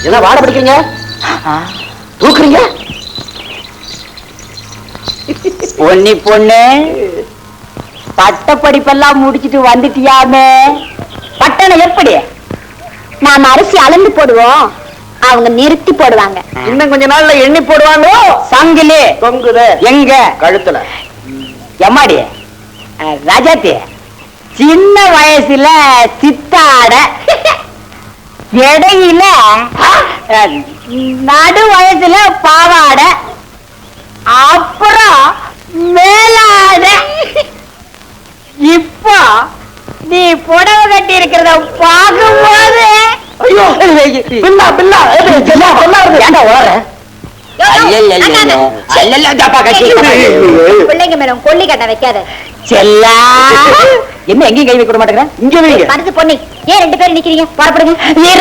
என்ன வாட பிடிக்கிறீங்க? தூக்குறீங்க? பொன்னி பொண்ணு, பட்ட படிப்பெல்லாம் முடிச்சிட்டு வந்துட்டியாமே, பட்டணம் எப்படி? நாம அரிசி அளந்து போடுவோம், அவங்க நிறுத்தி போடுவாங்க. இன்னும் கொஞ்ச நாள்ல எண்ணி போடுவாங்க. சங்கிலி தொங்குது எங்க கழுத்துல. எம்மாடி ராஜாத்தி, சின்ன வயசுல சித்தாட, இடையில நடு வயசுல பாவாட, அப்புறம் மேலாட. இப்போ நீ புடவை கட்டி இருக்கிறத பார்க்கும்போது ஐயோ பில்லா பில்லா ஏண்டா ஓடுற? பிள்ளைங்க மேல கொல்லி கட்ட வைக்காத. செல்லா, என்ன எங்கேயும் கை வைக்க மாட்டேங்கிற? இங்க வைங்க. மனசு பொண்ணு, ஏன் 2 பேரும் நிக்கிறீங்க? புறப்படுங்க.